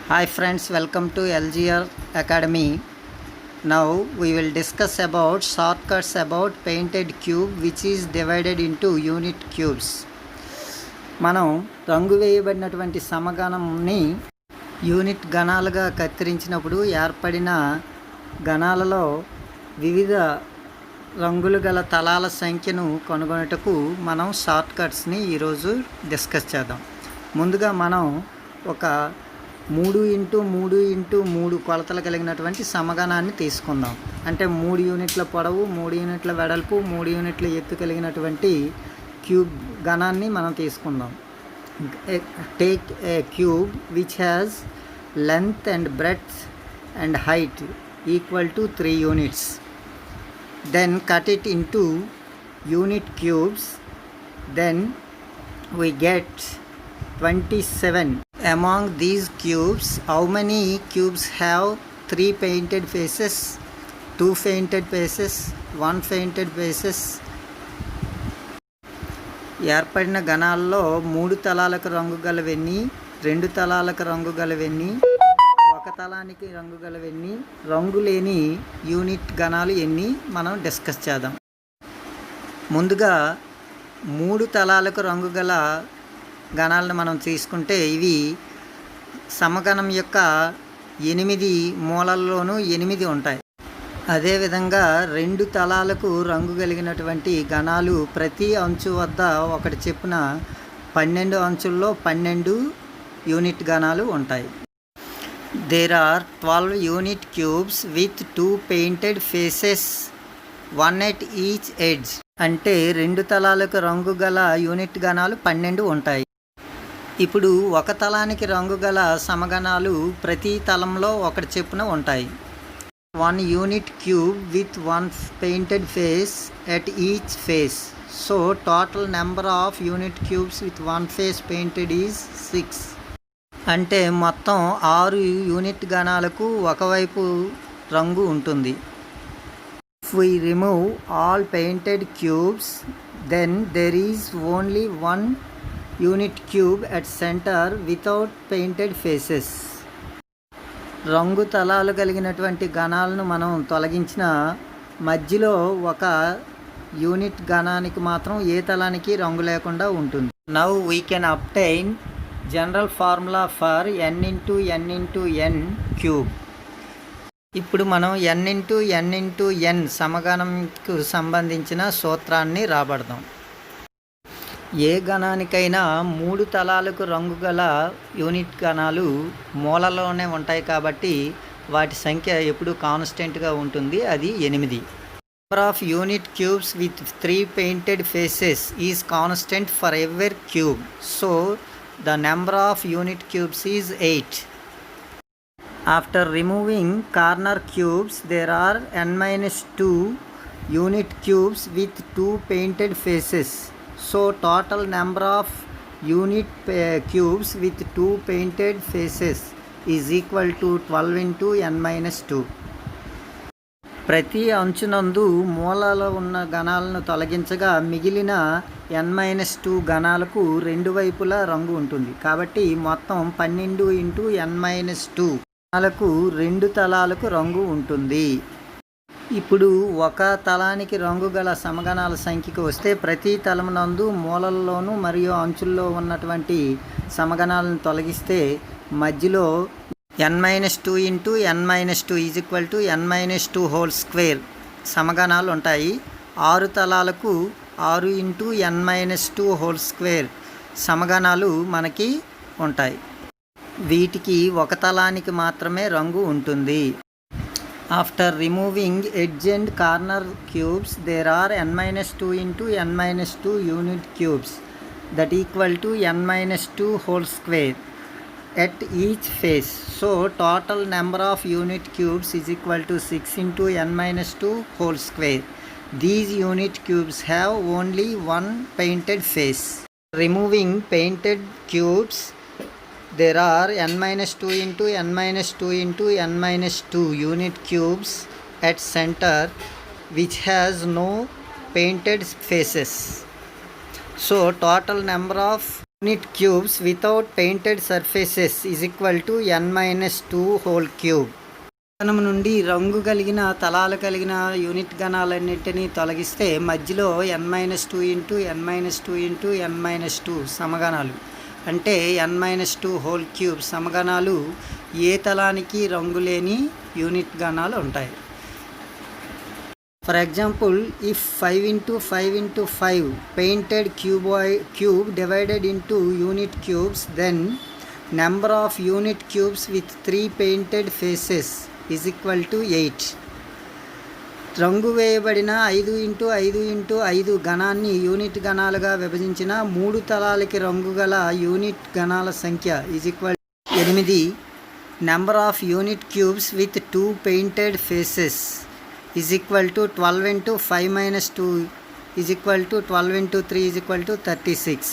Hi friends, welcome to LGR Academy. Now we will discuss about shortcuts about painted cube which is divided into unit cubes. మనం రంగు వేయబడినటువంటి సమగణంని unit గణాలుగా కత్తిరించినప్పుడు ఏర్పడిన గణాలలో వివిధ రంగులు గల తలాల సంఖ్యను కనుగొనుటకు మనం షార్ట్కట్స్ని ఈరోజు డిస్కస్ చేద్దాం. ముందుగా మనం ఒక 3x3x3 కొలతలు కలిగినటువంటి సమగణాన్ని తీసుకుందాం. అంటే 3 యూనిట్ల పొడవు, 3 యూనిట్ల వెడల్పు, 3 యూనిట్ల ఎత్తు కలిగినటువంటి క్యూబ్ గణాన్ని మనం తీసుకుందాం. Take a cube which has length and breadth and height equal to 3 units. Then cut it into unit cubes. Then we get 27. Among these cubes, how many cubes have 3 painted faces, 2 painted faces, 1 painted faces? ఏర్పడిన గణాల్లో 3 తలాలకు రంగు గలవెన్ని, 2 తలాలకు రంగు గలవెన్ని, 1 తలానికి రంగు గలవెన్ని, రంగు లేని unit గణాలు ఎన్ని మనం discuss చేద్దాం. ముందుగా 3 తలాలకు రంగు గల గణాలను మనం తీసుకుంటే ఇవి సమగణం యొక్క 8 మూలల్లోనూ 8 ఉంటాయి. అదేవిధంగా 2 తలాలకు రంగు కలిగినటువంటి గణాలు ప్రతి అంచు వద్ద ఒకటి చెప్పున 12 అంచుల్లో 12 యూనిట్ గణాలు ఉంటాయి. There are 12 unit cubes with 2 painted faces, 1 at each edge. అంటే 2 తలాలకు రంగు గల యూనిట్ గణాలు 12 ఉంటాయి. ఇప్పుడు 1 తలానికి రంగు గల సమగణాలు ప్రతి తలంలో ఒకటి చెప్పున ఉంటాయి. 1 unit cube with 1 painted face at each face. So total number of unit cubes with 1 face painted is 6. అంటే మొత్తం 6 యూనిట్ గణాలకు ఒకవైపు రంగు ఉంటుంది. If we remove all painted cubes, then there is only 1 unit cube at center without painted faces. రంగు తలాలు కలిగినటువంటి గణాలను మనం తొలగించిన మధ్యలో ఒక యూనిట్ గణానికి మాత్రం ఏ తలానికి రంగు లేకుండా ఉంటుంది. Now we can obtain general formula for n into n into n cube. ఇప్పుడు మనం n into n into n సమగణంకు సంబంధించిన సూత్రాన్ని రాబడదాం. ఏ గణానికైనా 3 తలాలకు రంగు గల యూనిట్ గణాలు మూలలోనే ఉంటాయి కాబట్టి వాటి సంఖ్య ఎప్పుడు కాన్స్టెంట్గా ఉంటుంది, అది 8. Number of unit cubes with 3 painted faces is constant for ever cube. So the number of unit cubes is 8. After removing corner cubes, there are n-2 unit cubes with 2 painted faces. So total number of unit cubes with 2 painted faces is equal to 12 into n-2. ప్రతి అంచునందు మూలలో ఉన్న గణాలను తొలగించగా మిగిలిన n-2 గణాలకు 2 వైపులా రంగు ఉంటుంది. కాబట్టి మొత్తం 12 into n-2 లకు 2 తలాలకు రంగు ఉంటుంది. ఇప్పుడు 1 తలానికి రంగు గల సమగణాల సంఖ్యకు వస్తే ప్రతి తలమునందు మూలల్లోనూ మరియు అంచుల్లో ఉన్నటువంటి సమగణాలను తొలగిస్తే మధ్యలో n-2 into n-2 is equal to n-2 whole square సమగణాలు ఉంటాయి. 6 తలాలకు 6 into n-2 హోల్ స్క్వేర్ సమగణాలు మనకి ఉంటాయి. వీటికి 1 తలానికి మాత్రమే రంగు ఉంటుంది. After removing edge and corner cubes there are n-2 into n-2 unit cubes that equal to n-2 whole square at each face. So total number of unit cubes is equal to 6 into n-2 whole square. These unit cubes have only 1 painted face. Removing painted cubes, there are n-2 into n-2 into n-2 unit cubes at center which has no painted faces. So total number of unit cubes without painted surfaces is equal to n-2 whole cube. గణం నుండి రంగు కలిగిన తలాలు కలిగిన unit గణాలన్నింటినీ తొలగిస్తే మధ్యలో n-2 into n-2 into n-2 సమగణాలు అంటే n-2 whole cube సమగణాలు ఏ తలానికి రంగు లేని యూనిట్ గణాలు ఉంటాయి. For example, if 5 into 5 into 5 painted cube divided into unit cubes, then number of unit cubes with 3 painted faces is equal to 8. రంగు వేయబడిన 5 into 5 into 5 గణాన్ని unit గణాలుగా విభజించిన 3 తలాలకి రంగు గల unit గణాల సంఖ్య is equal 8. Number of unit cubes with 2 painted faces is equal to 12 into 5 - 2 is equal to 12 into 3 is equal to 36.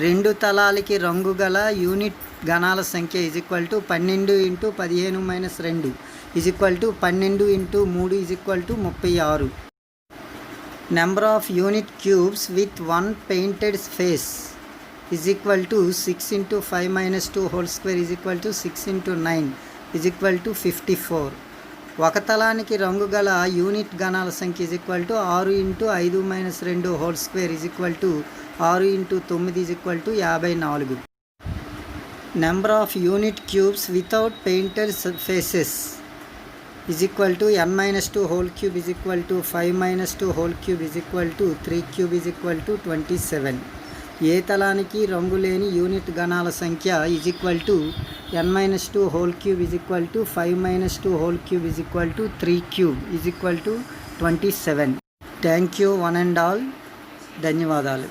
2 తలాలకి రంగు గల unit గణాల సంఖ్య is equal to 12 into 15 - 2 is equal to 12 into 3 is equal to 36. Number of unit cubes with 1 painted face is equal to 6 into 5 - 2 whole square is equal to 6 into 9 is equal to 54. ఒక తలానికి రంగు గల unit గణాల సంఖ్య is equal to 6 into 5 - 2 whole square is equal to 6 into 9 is equal to 54. Number of unit cubes without painted faces is equal to n-2 whole cube is equal to 5 - 2 whole cube is equal to 3 cube is equal to 27. ఏ తలానికి రంగు లేని unit గణాల సంఖ్య is equal to n-2 whole cube is equal to 5 - 2 whole cube is equal to 3 cube is equal to 27. Thank you one and all. ధన్యవాదాలు.